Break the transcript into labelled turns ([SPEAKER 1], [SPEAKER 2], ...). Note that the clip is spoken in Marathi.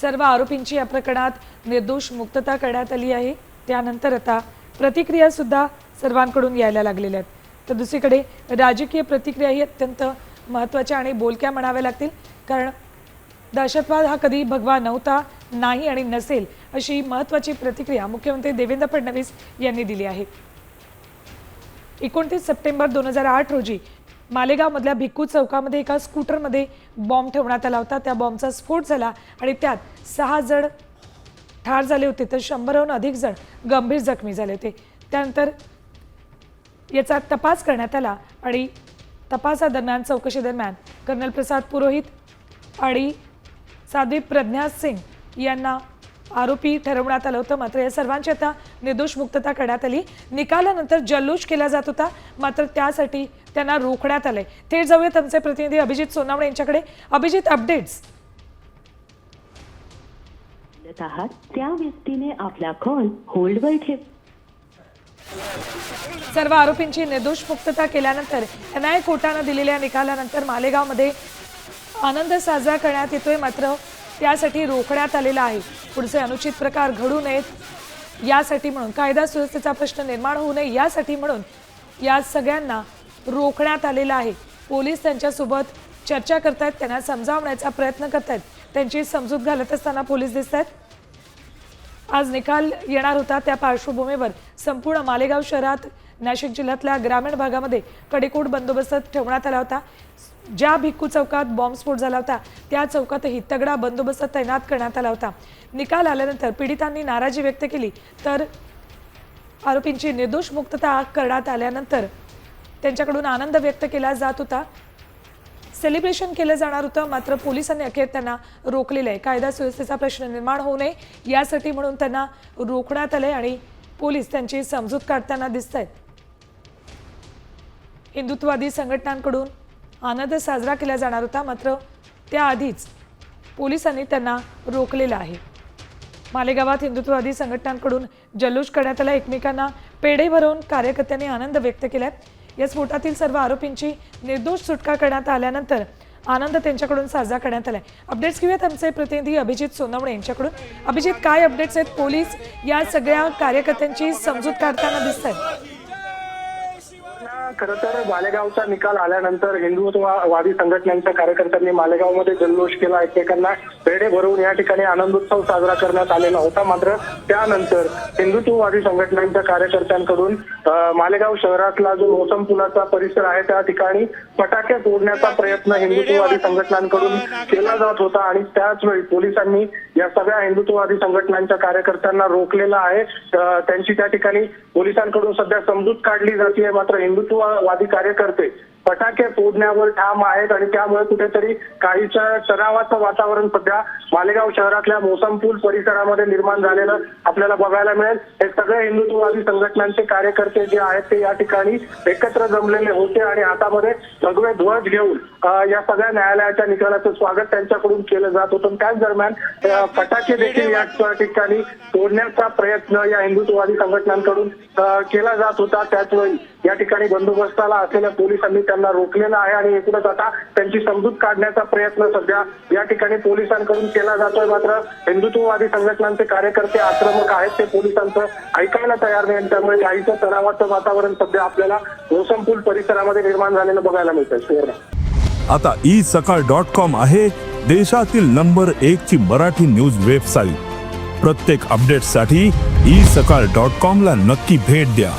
[SPEAKER 1] सर्व आरोपींची या प्रकरणात निर्दोष मुक्तता करण्यात आली आहे। त्यानंतर आता प्रतिक्रिया सुद्धा सर्वांकडून यायला लागलेल्या आहेत। तर दुसरीकडे राजकीय प्रतिक्रियाही अत्यंत महत्त्वाच्या आणि बोलक्या म्हणाव्या लागतील, कारण दहशतवाद हा कधी भगवा नव्हता, नाही आणि नसेल अशी महत्त्वाची प्रतिक्रिया मुख्यमंत्री देवेंद्र फडणवीस यांनी दिली आहे। 29 सप्टेंबर 2008 रोजी मालेगावमधल्या भिक्खू चौकामध्ये एका स्कूटरमध्ये बॉम्ब ठेवण्यात आला होता। त्या बॉम्बचा स्फोट झाला आणि त्यात 6 जण ठार झाले होते, तर 100हून अधिक जण गंभीर जखमी झाले होते। त्यानंतर याचा तपास करण्यात आला आणि तपासादरम्यान चौकशी दरम्यान कर्नल प्रसाद पुरोहित आणि साध्वी प्रज्ञा सिंग यांना आरोपी ठरवण्यात आलं होतं। मात्र या सर्वांची आता निर्दोष मुक्तता करण्यात आली। निकालानंतर जल्लोष केला जात होता, मात्र त्यासाठी त्यांना रोखण्यात आलंय। थेट जाऊयात आमचे प्रतिनिधी अभिजित सोनावणे यांच्याकडे। अभिजित, अपडेट्स।
[SPEAKER 2] त्या व्यक्तीने आपला कॉल होल्डवर ठेव।
[SPEAKER 1] सर्व आरोपींची निर्दोष मुक्तता केल्यानंतर NIA कोर्टाने दिलेल्या निकालानंतर मालेगावमध्ये आनंद साजरा करण्यात येतोय, मात्र त्यासाठी रोखण्यात आलेला आहे। पुढचे अनुचित प्रकार घडू नयेत यासाठी म्हणून, कायदा सुव्यवस्थेचा प्रश्न निर्माण होऊ नये यासाठी म्हणून या सगळ्यांना रोखण्यात आलेला आहे। पोलीस त्यांच्यासोबत चर्चा करतायत, त्यांना समजावण्याचा प्रयत्न करतायत, त्यांची समजूत घालत असताना पोलीस दिसतात। आज निकाल येणार होता, त्या पार्श्वभूमीवर संपूर्ण मालेगाव शहरात नाशिक जिल्ह्यातल्या ग्रामीण भागामध्ये कडेकोट बंदोबस्त ठेवण्यात आला होता। ज्या भिक्खू चौकात बॉम्बस्फोट झाला होता त्या चौकातही तगडा बंदोबस्त तैनात करण्यात आला होता। निकाल आल्यानंतर पीडितांनी नाराजी व्यक्त केली, तर आरोपींची निर्दोष मुक्तता करण्यात आल्यानंतर त्यांच्याकडून आनंद व्यक्त केला जात होता, सेलिब्रेशन केलं जाणार होतं। मात्र पोलिसांनी अखेर त्यांना रोखलेलं आहे। कायदा सुव्यवस्थेचा प्रश्न निर्माण होऊ नये यासाठी म्हणून त्यांना रोखण्यात आले आणि पोलीस त्यांची समजूत काढताना दिसत आहेत। हिंदुत्ववादी संघटनांकडून आनंद साजरा केला जाणार होता, मात्र त्याआधीच पोलिसांनी त्यांना रोखलेलं आहे। मालेगावात हिंदुत्ववादी संघटनांकडून जल्लोष करण्यात आला, एकमेकांना पेढे भरवून कार्यकर्त्यांनी आनंद व्यक्त केलाय। या स्फोटातील सर्व आरोपींची निर्दोष सुटका करण्यात आल्यानंतर आनंद त्यांच्याकडून साजरा करण्यात आलाय। अपडेट्स घेऊयात आमचे प्रतिनिधी अभिजित सोनावणे यांच्याकडून। अभिजित, काय अपडेट्स आहेत? पोलीस या सगळ्या कार्यकर्त्यांची समजूत काढताना दिसत आहेत।
[SPEAKER 3] खरं तर मालेगावचा निकाल आल्यानंतर हिंदुत्ववादी संघटनांच्या कार्यकर्त्यांनी मालेगावमध्ये जल्लोष केला, एकमेकांना पेढे भरवून या ठिकाणी आनंदोत्सव साजरा करण्यात आलेला होता। मात्र त्यानंतर हिंदुत्ववादी संघटनांच्या कार्यकर्त्यांकडून मालेगाव शहरातला जो मोसम पुलाचा परिसर आहे त्या ठिकाणी फटाके फोडण्याचा प्रयत्न हिंदुत्ववादी संघटनांकडून केला जात होता आणि त्याच वेळी पोलिसांनी या सगळ्या हिंदुत्ववादी संघटनांच्या कार्यकर्त्यांना रोखलेलं आहे। त्यांची त्या ठिकाणी पोलिसांकडून सध्या समजूत काढली जाते, मात्र हिंदुत्ववादी कार्यकर्ते फटाके फोडण्यावर ठाम आहेत आणि त्यामुळे कुठेतरी काहीच्या तणावाचं वातावरण सध्या मालेगाव शहरातल्या मोसम पूल परिसरामध्ये निर्माण झालेलं आपल्याला बघायला मिळेल। हे सगळे हिंदुत्ववादी संघटनांचे कार्यकर्ते जे आहेत ते या ठिकाणी एकत्र जमलेले होते आणि हातामध्ये भगवे ध्वज घेऊन या सगळ्या न्यायालयाच्या निकालाचं स्वागत त्यांच्याकडून केलं जात होतं। त्याच दरम्यान फटाके देखील या ठिकाणी फोडण्याचा प्रयत्न या हिंदुत्ववादी संघटनांकडून केला जात होता। त्याचवेळी या ठिकाणी बंदोबस्ताला असलेल्या पोलिसांनी त्यांना रोखलेलं आहे आणि एकूणच आता त्यांची समजूत काढण्याचा प्रयत्न सध्या या ठिकाणी पोलिसांकडून केला जातोय। मात्र हिंदुत्ववादी संघटनांचे कार्यकर्ते आक्रमक आहेत, ते पोलिसांचं ऐकायला तयार नाही, त्यामुळे काहीचं तणावाचं वातावरण सध्या आपल्याला मोसम पूल परिसरामध्ये निर्माण झालेलं बघायला मिळतंय।
[SPEAKER 4] आता isakal.com आहे देशातील नंबर 1 ची मराठी न्यूज वेबसाईट। प्रत्येक अपडेटसाठी isakal.com ला नक्की भेट द्या।